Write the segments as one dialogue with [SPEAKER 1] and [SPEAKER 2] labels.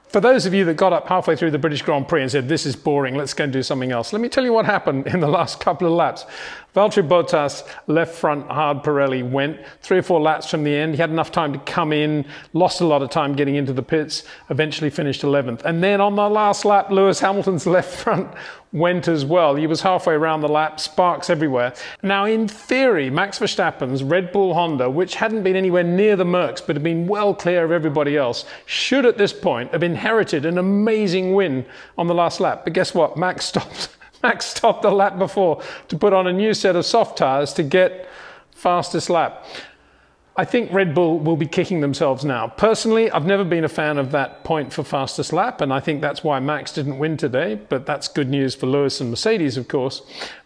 [SPEAKER 1] For those of you that got up halfway through the British Grand Prix and said, this is boring, let's go and do something else, let me tell you what happened in the last couple of laps. Valtteri Bottas, left front hard Pirelli, went 3 or 4 laps from the end. He had enough time to come in, lost a lot of time getting into the pits, eventually finished 11th. And then on the last lap, Lewis Hamilton's left front went as well. He was halfway around the lap, sparks everywhere. Now, in theory, Max Verstappen's Red Bull Honda, which hadn't been anywhere near the Mercs, but had been well clear of everybody else, should at this point have inherited an amazing win on the last lap. But guess what? Max stopped the lap before to put on a new set of soft tyres to get fastest lap. I think Red Bull will be kicking themselves now. Personally, I've never been a fan of that point for fastest lap, and I think that's why Max didn't win today, but that's good news for Lewis and Mercedes, of course.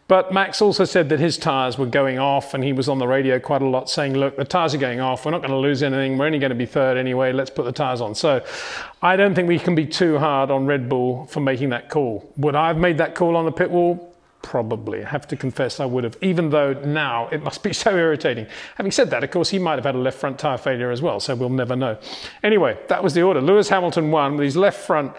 [SPEAKER 1] But Max also said that his tyres were going off, and he was on the radio quite a lot saying, look, the tyres are going off, we're not going to lose anything, we're only going to be third anyway, let's put the tyres on. So I don't think we can be too hard on Red Bull for making that call. Would I have made that call on the pit wall? Probably. I have to confess I would have, even though now it must be so irritating. Having said that, of course, he might have had a left front tyre failure as well, so we'll never know. Anyway, that was the order. Lewis Hamilton won with his left front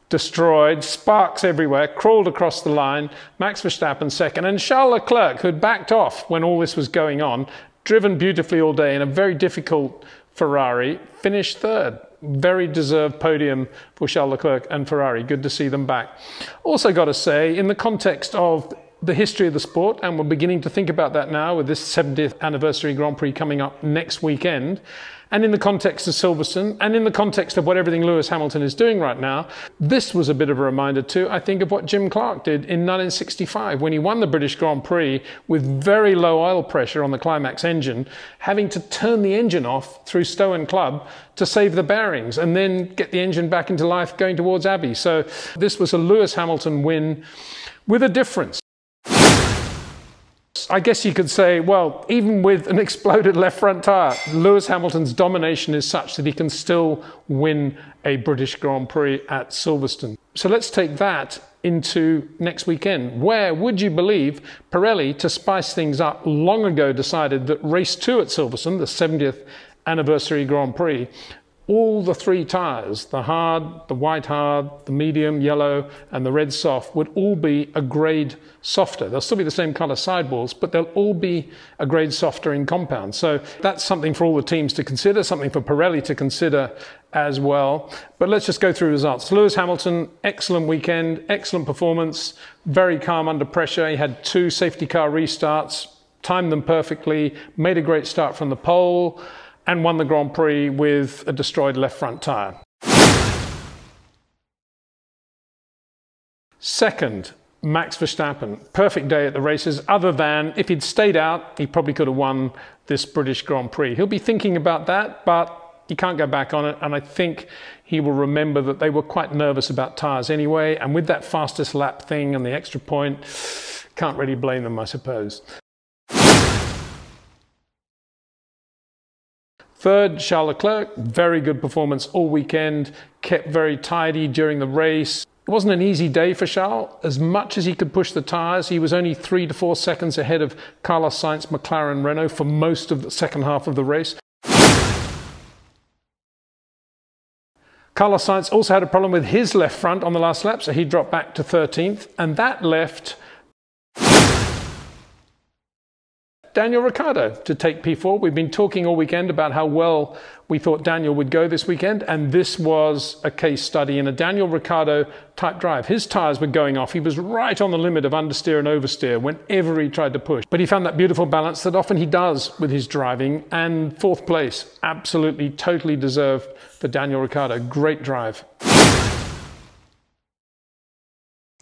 [SPEAKER 1] destroyed, sparks everywhere, crawled across the line, Max Verstappen second, and Charles Leclerc, who had backed off when all this was going on, driven beautifully all day in a very difficult Ferrari, finished third. Very deserved podium for Charles Leclerc and Ferrari. Good to see them back. Also got to say, in the context of the history of the sport, and we're beginning to think about that now with this 70th anniversary Grand Prix coming up next weekend, and in the context of Silverstone, and in the context of what everything Lewis Hamilton is doing right now, this was a bit of a reminder too, I think, of what Jim Clark did in 1965 when he won the British Grand Prix with very low oil pressure on the Climax engine, having to turn the engine off through Stowe and Club to save the bearings and then get the engine back into life going towards Abbey. So this was a Lewis Hamilton win with a difference. I guess you could say, well, even with an exploded left front tyre, Lewis Hamilton's domination is such that he can still win a British Grand Prix at Silverstone. So let's take that into next weekend, where, would you believe, Pirelli, to spice things up, long ago decided that race 2 at Silverstone, the 70th anniversary Grand Prix, all the 3 tyres, the hard, the white hard, the medium, yellow, and the red soft, would all be a grade softer. They'll still be the same colour sidewalls, but they'll all be a grade softer in compound. So that's something for all the teams to consider, something for Pirelli to consider as well. But let's just go through results. Lewis Hamilton, excellent weekend, excellent performance, very calm under pressure. He had 2 safety car restarts, timed them perfectly, made a great start from the pole, and won the Grand Prix with a destroyed left front tyre. Second, Max Verstappen. Perfect day at the races, other than if he'd stayed out, he probably could have won this British Grand Prix. He'll be thinking about that, but he can't go back on it, and I think he will remember that they were quite nervous about tyres anyway, and with that fastest lap thing and the extra point, can't really blame them, I suppose. Third, Charles Leclerc, very good performance all weekend, kept very tidy during the race. It wasn't an easy day for Charles. As much as he could push the tyres, he was only 3 to 4 seconds ahead of Carlos Sainz, McLaren, Renault for most of the second half of the race. Carlos Sainz also had a problem with his left front on the last lap, so he dropped back to 13th, and that left Daniel Ricciardo to take P4. We've been talking all weekend about how well we thought Daniel would go this weekend, and this was a case study in a Daniel Ricciardo type drive. His tyres were going off. He was right on the limit of understeer and oversteer whenever he tried to push. But he found that beautiful balance that often he does with his driving, and 4th place, absolutely, totally deserved for Daniel Ricciardo. Great drive.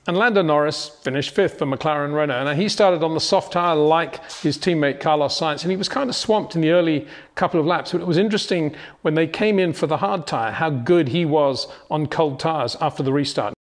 [SPEAKER 1] And Lando Norris finished 5th for McLaren Renault. Now, he started on the soft tyre like his teammate Carlos Sainz, and he was kind of swamped in the early couple of laps. But it was interesting when they came in for the hard tyre, how good he was on cold tyres after the restart.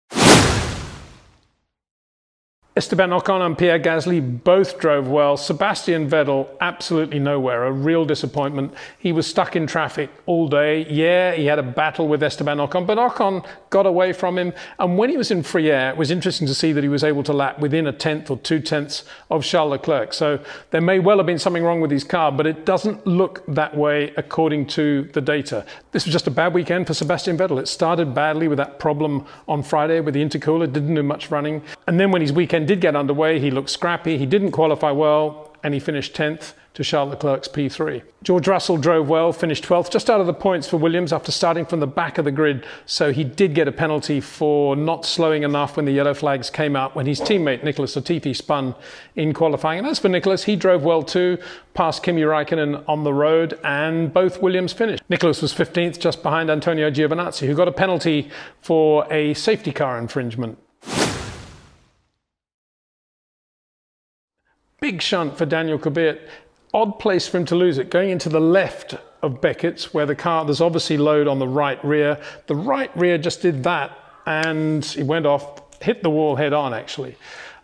[SPEAKER 1] Esteban Ocon and Pierre Gasly both drove well. Sebastian Vettel, absolutely nowhere, a real disappointment. He was stuck in traffic all day. Yeah, he had a battle with Esteban Ocon, but Ocon got away from him. And when he was in free air, it was interesting to see that he was able to lap within a tenth or 2/10 of Charles Leclerc. So there may well have been something wrong with his car, but it doesn't look that way according to the data. This was just a bad weekend for Sebastian Vettel. It started badly with that problem on Friday with the intercooler, didn't do much running. And then when his weekend did get underway, he looked scrappy, he didn't qualify well, and he finished 10th to Charles Leclerc's P3. George Russell drove well, finished 12th, just out of the points for Williams after starting from the back of the grid. So he did get a penalty for not slowing enough when the yellow flags came out when his teammate Nicholas Latifi spun in qualifying. And as for Nicholas, he drove well too, passed Kimi Räikkönen on the road, and both Williams finished. Nicholas was 15th, just behind Antonio Giovinazzi, who got a penalty for a safety car infringement. Big shunt for Daniel Kvyat. Odd place for him to lose it, going into the left of Beckett's, where there's obviously load on the right rear. The right rear just did that, and he went off, hit the wall head on, actually.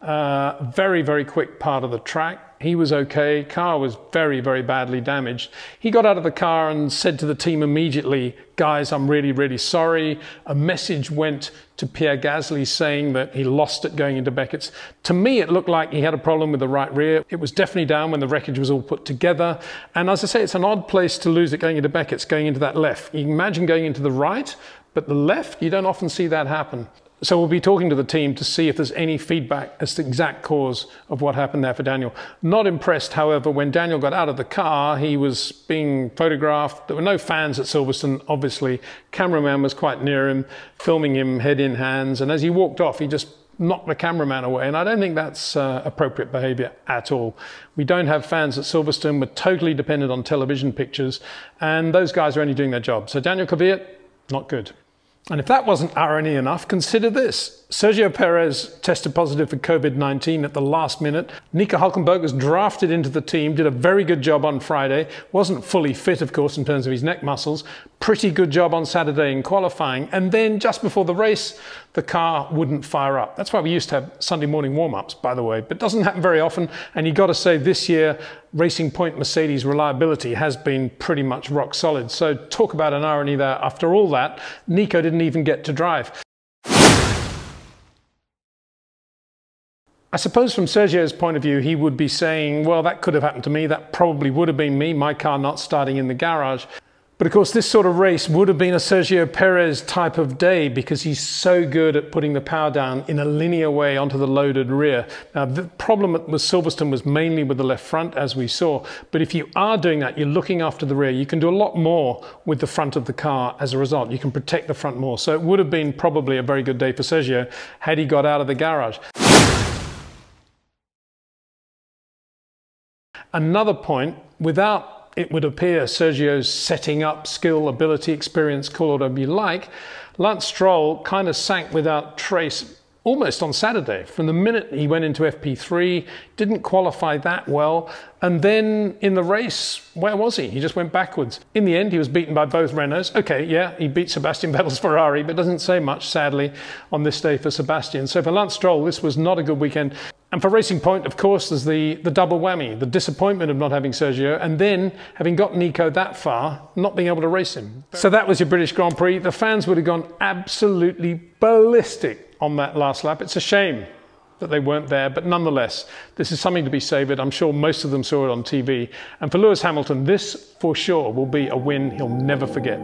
[SPEAKER 1] Very, very quick part of the track. He was okay. Car was very, very badly damaged. He got out of the car and said to the team immediately, guys, I'm really, really sorry. A message went to Pierre Gasly saying that he lost it going into Beckett's. To me, it looked like he had a problem with the right rear. It was definitely down when the wreckage was all put together. And as I say, it's an odd place to lose it going into Beckett's, going into that left. You can imagine going into the right, but the left, you don't often see that happen. So we'll be talking to the team to see if there's any feedback as to the exact cause of what happened there for Daniel. Not impressed, however, when Daniel got out of the car, he was being photographed. There were no fans at Silverstone, obviously. Cameraman was quite near him, filming him head in hands. And as he walked off, he just knocked the cameraman away. And I don't think that's appropriate behavior at all. We don't have fans at Silverstone. We're totally dependent on television pictures. And those guys are only doing their job. So Daniel Kvyat, not good. And if that wasn't irony enough, consider this. Sergio Perez tested positive for COVID-19 at the last minute. Nico Hülkenberg was drafted into the team, did a very good job on Friday. Wasn't fully fit, of course, in terms of his neck muscles. Pretty good job on Saturday in qualifying. And then just before the race, the car wouldn't fire up. That's why we used to have Sunday morning warm-ups, by the way. But it doesn't happen very often. And you've got to say this year, Racing Point Mercedes reliability has been pretty much rock solid. So talk about an irony there. After all that, Nico didn't even get to drive. I suppose from Sergio's point of view, he would be saying, well, that could have happened to me. That probably would have been me, my car not starting in the garage. But of course, this sort of race would have been a Sergio Perez type of day because he's so good at putting the power down in a linear way onto the loaded rear. Now, the problem with Silverstone was mainly with the left front, as we saw. But if you are doing that, you're looking after the rear. You can do a lot more with the front of the car as a result. You can protect the front more. So it would have been probably a very good day for Sergio had he got out of the garage. Another point, without it would appear Sergio's setting up skill, ability, experience, call it whatever you like, Lance Stroll kind of sank without trace almost on Saturday. From the minute he went into FP3, didn't qualify that well. And then in the race, where was he? He just went backwards. In the end, he was beaten by both Renaults. Okay, yeah, he beat Sebastian Vettel's Ferrari, but doesn't say much, sadly, on this day for Sebastian. So for Lance Stroll, this was not a good weekend. And for Racing Point, of course, there's the double whammy, the disappointment of not having Sergio, and then having got Nico that far, not being able to race him. So that was your British Grand Prix. The fans would have gone absolutely ballistic on that last lap. It's a shame that they weren't there, but nonetheless, this is something to be savoured. I'm sure most of them saw it on TV. And for Lewis Hamilton, this for sure will be a win he'll never forget.